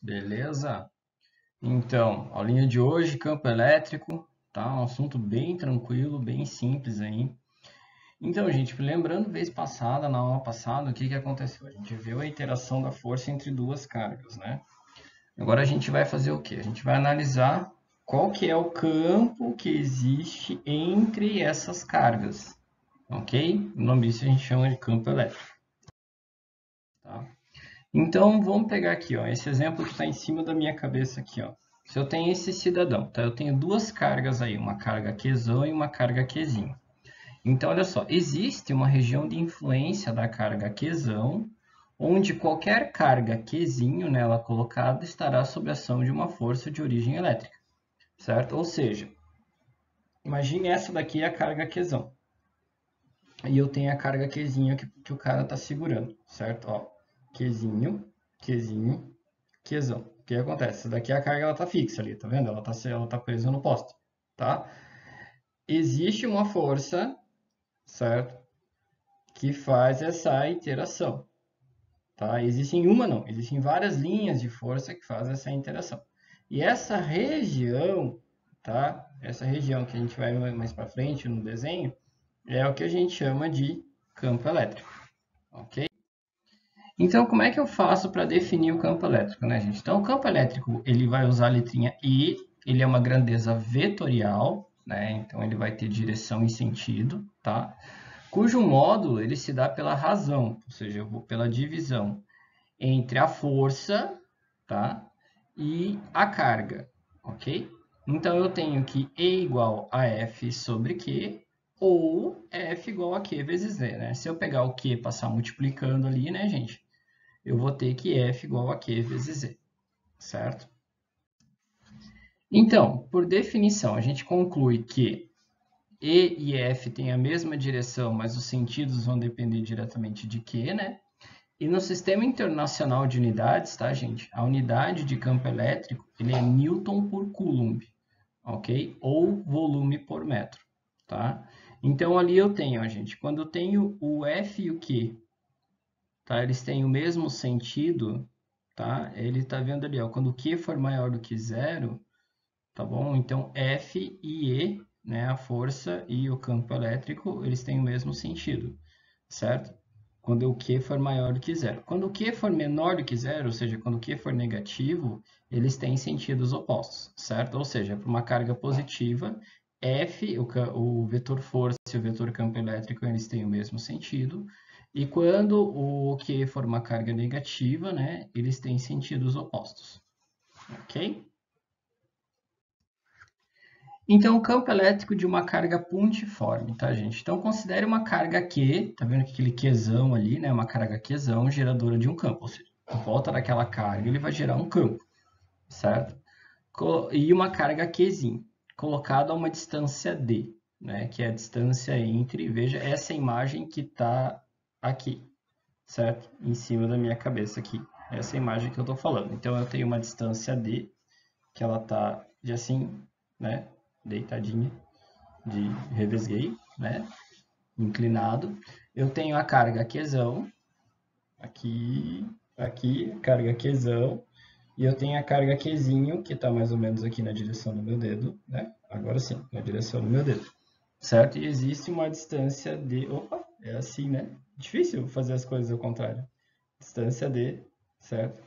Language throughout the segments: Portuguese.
Beleza? Então, aulinha de hoje, campo elétrico, tá? Um assunto bem tranquilo, bem simples aí. Então, gente, lembrando, vez passada, na aula passada, o que que aconteceu? A gente viu a interação da força entre duas cargas, né? Agora a gente vai fazer o quê? A gente vai analisar qual que é o campo que existe entre essas cargas, ok? O nome disso a gente chama de campo elétrico, tá? Então, vamos pegar aqui, ó, esse exemplo que está em cima da minha cabeça aqui, ó. Se eu tenho esse cidadão, tá? Eu tenho duas cargas aí, uma carga Qzão e uma carga Qzinho. Então, olha só, existe uma região de influência da carga Qzão, onde qualquer carga Qzinho nela colocada estará sob a ação de uma força de origem elétrica, certo? Ou seja, imagine essa daqui é a carga Qzão. E eu tenho a carga Qzinho que o cara está segurando, certo? Ó, Qzinho, Qzinho, Qzão. O que acontece? Essa daqui a carga ela tá fixa ali, tá vendo? Ela tá presa no poste, tá? Existe uma força, certo? Que faz essa interação, tá? Existem uma não, existem várias linhas de força que fazem essa interação. E essa região, tá? Essa região que a gente vai mais para frente no desenho, é o que a gente chama de campo elétrico, ok? Então, como é que eu faço para definir o campo elétrico, né, gente? Então, o campo elétrico, ele vai usar a letrinha E, ele é uma grandeza vetorial, né? Então, ele vai ter direção e sentido, tá? Cujo módulo, ele se dá pela razão, ou seja, eu vou pela divisão entre a força, tá? E a carga, ok? Então, eu tenho que E igual a F sobre Q, ou F igual a Q vezes V, né? Se eu pegar o Q e passar multiplicando ali, né, gente? Eu vou ter que F igual a Q vezes Z, certo? Então, por definição, a gente conclui que E e F têm a mesma direção, mas os sentidos vão depender diretamente de Q, né? E no Sistema Internacional de Unidades, tá, gente? A unidade de campo elétrico, ele é Newton por Coulomb, ok? Ou volume por metro, tá? Então, ali eu tenho, ó, gente, quando eu tenho o F e o Q, tá? Eles têm o mesmo sentido, tá? Ele está vendo ali, ó, quando o Q for maior do que zero, tá bom? Então, F e E, né, a força e o campo elétrico, eles têm o mesmo sentido, certo? Quando o Q for maior do que zero. Quando o Q for menor do que zero, ou seja, quando o Q for negativo, eles têm sentidos opostos, certo? Ou seja, para uma carga positiva, F, o vetor força e o vetor campo elétrico, eles têm o mesmo sentido. E quando o Q for uma carga negativa, né, eles têm sentidos opostos, ok? Então, o campo elétrico de uma carga pontiforme, tá, gente? Então, considere uma carga Q, tá vendo que aquele Qzão ali, né? Uma carga Qzão geradora de um campo, ou seja, por volta daquela carga ele vai gerar um campo, certo? E uma carga Qzinho, colocada a uma distância D, né? Que é a distância entre, veja, essa imagem que está aqui, certo? Em cima da minha cabeça aqui, essa imagem que eu estou falando. Então, eu tenho uma distância D, que ela está de assim, né? Deitadinha, de revesguei, né? Inclinado. Eu tenho a carga Qzão, aqui, carga Qzão, e eu tenho a carga Qzinho, que está mais ou menos aqui na direção do meu dedo, né? Agora sim, na direção do meu dedo, certo? E existe uma distância de... Opa, é assim, né? Difícil fazer as coisas ao contrário. Distância de, certo?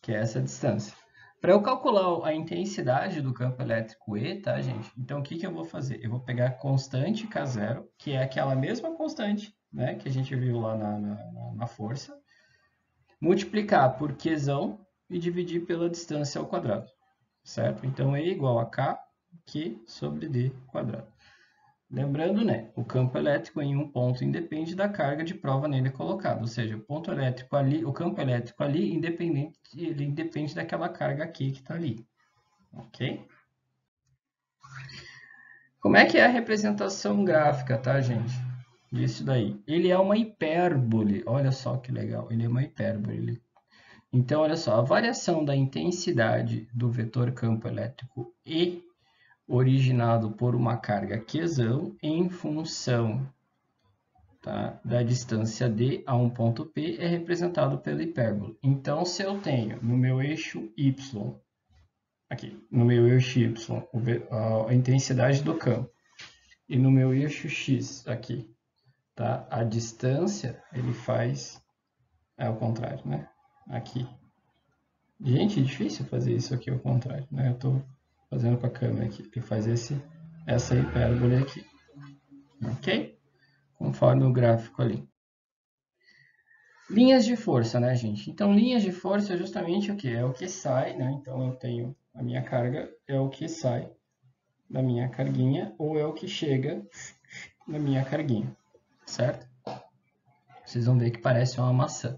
Que é essa distância. Para eu calcular a intensidade do campo elétrico E, tá, gente? Então, o que que eu vou fazer? Eu vou pegar a constante K0, que é aquela mesma constante, né, que a gente viu lá na força, multiplicar por Qzão e dividir pela distância ao quadrado, certo? Então, E igual a K, Q sobre D quadrado. Lembrando, né, o campo elétrico em um ponto independe da carga de prova nele colocada, ou seja, o ponto elétrico ali, o campo elétrico ali, independente, ele independe daquela carga aqui que está ali, ok? Como é que é a representação gráfica, tá, gente? Disso daí. Ele é uma hipérbole, olha só que legal, ele é uma hipérbole. Então, olha só, a variação da intensidade do vetor campo elétrico E originado por uma carga Qzão em função tá, da distância D a um ponto P é representado pela hipérbole. Então, se eu tenho no meu eixo Y, aqui, no meu eixo Y, a intensidade do campo, e no meu eixo X, aqui, tá, a distância, ele faz, é ao contrário, né, aqui. Gente, é difícil fazer isso aqui ao contrário, né, eu estou fazendo com a câmera aqui, ele faz essa hipérbole aqui, ok? Conforme o gráfico ali. Linhas de força, né, gente? Então, linhas de força é justamente o que? É o que sai, né? Então, eu tenho a minha carga, é o que sai da minha carguinha, ou é o que chega na minha carguinha, certo? Vocês vão ver que parece uma maçã.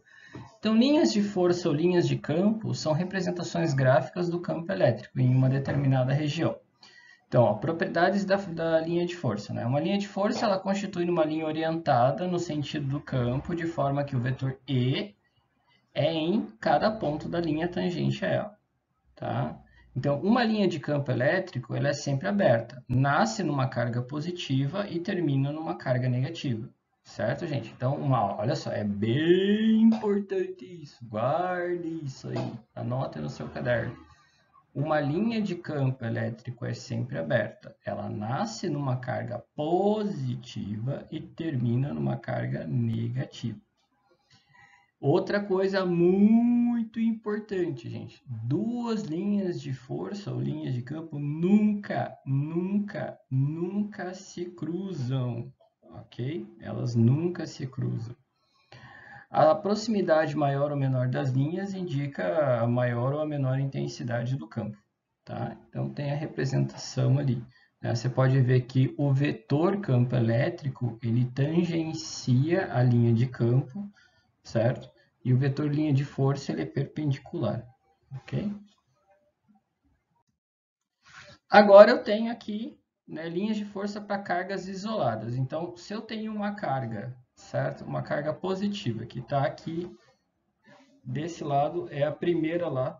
Então, linhas de força ou linhas de campo são representações gráficas do campo elétrico em uma determinada região. Então, ó, propriedades da linha de força, né? Uma linha de força, ela constitui uma linha orientada no sentido do campo, de forma que o vetor E é em cada ponto da linha tangente a ela, tá? Então, uma linha de campo elétrico, ela é sempre aberta. Nasce numa carga positiva e termina numa carga negativa, certo, gente? Então, olha só, é bem importante isso. Guarde isso aí, anote no seu caderno. Uma linha de campo elétrico é sempre aberta. Ela nasce numa carga positiva e termina numa carga negativa. Outra coisa muito importante, gente. Duas linhas de força ou linhas de campo nunca se cruzam, ok? Elas nunca se cruzam. A proximidade maior ou menor das linhas indica a maior ou a menor intensidade do campo, tá? Então, tem a representação ali, né? Você pode ver que o vetor campo elétrico, ele tangencia a linha de campo, certo? E o vetor linha de força, ele é perpendicular, ok? Agora, eu tenho aqui, né, linhas de força para cargas isoladas. Então, se eu tenho uma carga, certo? Uma carga positiva, que está aqui desse lado, é a primeira lá,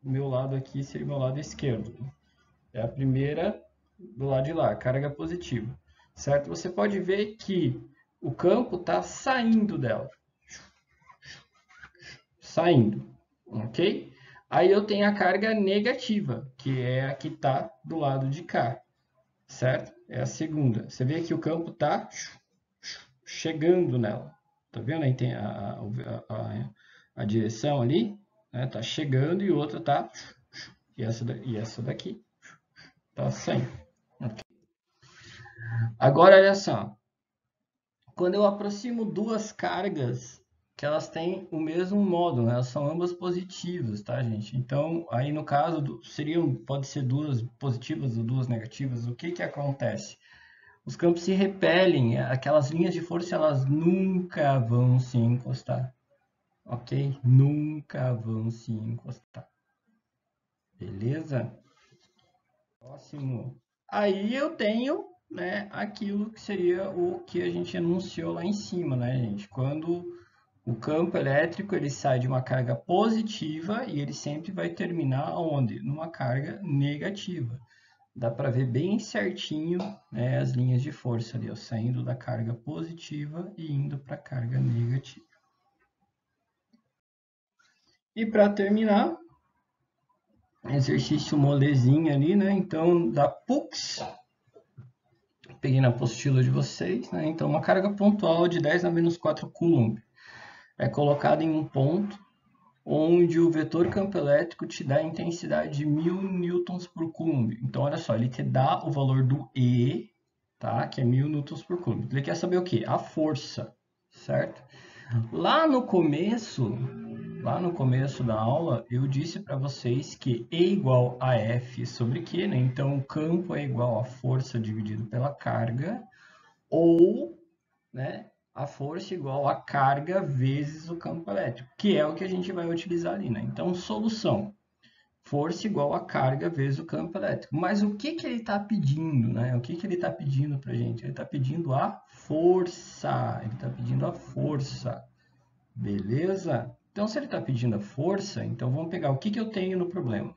meu lado aqui seria o meu lado esquerdo. É a primeira do lado de lá, carga positiva, certo? Você pode ver que o campo está saindo dela. Saindo, ok? Aí eu tenho a carga negativa, que é a que está do lado de cá, certo? É a segunda. Você vê que o campo está chegando nela. Tá vendo aí? Tem a direção ali, né? Tá chegando e outra tá... E essa daqui tá saindo. Okay. Agora, olha só. Quando eu aproximo duas cargas, que elas têm o mesmo módulo, né? Elas são ambas positivas, tá, gente? Então, aí no caso, pode ser duas positivas ou duas negativas. O que que acontece? Os campos se repelem, aquelas linhas de força, elas nunca vão se encostar, ok? Nunca vão se encostar. Beleza? Próximo. Aí eu tenho, né, aquilo que seria o que a gente anunciou lá em cima, né, gente? Quando o campo elétrico ele sai de uma carga positiva e ele sempre vai terminar onde? Numa carga negativa. Dá para ver bem certinho, né, as linhas de força ali, ó, saindo da carga positiva e indo para a carga negativa. E para terminar, exercício molezinho ali, né? Então, da PUX, peguei na apostila de vocês, né? Então, uma carga pontual de 10 a menos 4 coulomb é colocada em um ponto onde o vetor campo elétrico te dá a intensidade de 1000 newtons por coulomb. Então, olha só, ele te dá o valor do E, tá? Que é 1000 newtons por coulomb. Ele quer saber o quê? A força, certo? Lá no começo da aula, eu disse para vocês que E igual a F sobre Q, né? Então, o campo é igual a força dividido pela carga, ou, né, a força igual a carga vezes o campo elétrico, que é o que a gente vai utilizar ali, né? Então, solução. Força igual a carga vezes o campo elétrico. Mas o que que ele está pedindo, né? O que que ele está pedindo para a gente? Ele está pedindo a força. Ele está pedindo a força. Beleza? Então, se ele está pedindo a força, então vamos pegar o que que eu tenho no problema.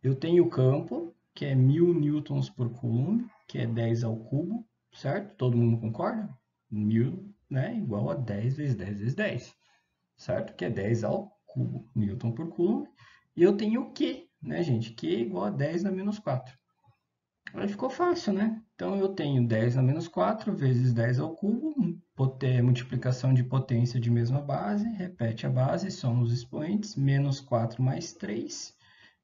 Eu tenho o campo, que é 1000 newtons por coulomb, que é 10 ao cubo, certo? Todo mundo concorda? 1000, né, igual a 10 vezes 10 vezes 10, certo? Que é 10 ao cubo, Newton por Coulomb. E eu tenho o Q, né, gente? Q igual a 10 na menos 4. Aí ficou fácil, né? Então eu tenho 10 na menos 4 vezes 10 ao cubo, multiplicação de potência de mesma base, repete a base, soma os expoentes, menos 4 mais 3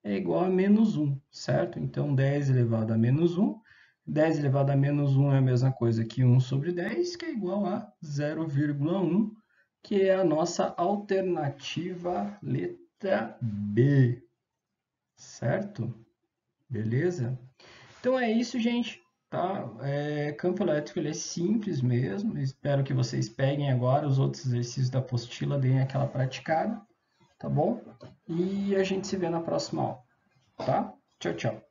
é igual a menos 1, certo? Então 10 elevado a menos 1, 10 elevado a menos 1 é a mesma coisa que 1 sobre 10, que é igual a 0,1, que é a nossa alternativa letra B, certo? Beleza? Então é isso, gente. Tá? Campo elétrico ele é simples mesmo. Espero que vocês peguem agora os outros exercícios da apostila, deem aquela praticada, tá bom? E a gente se vê na próxima aula, tá? Tchau, tchau.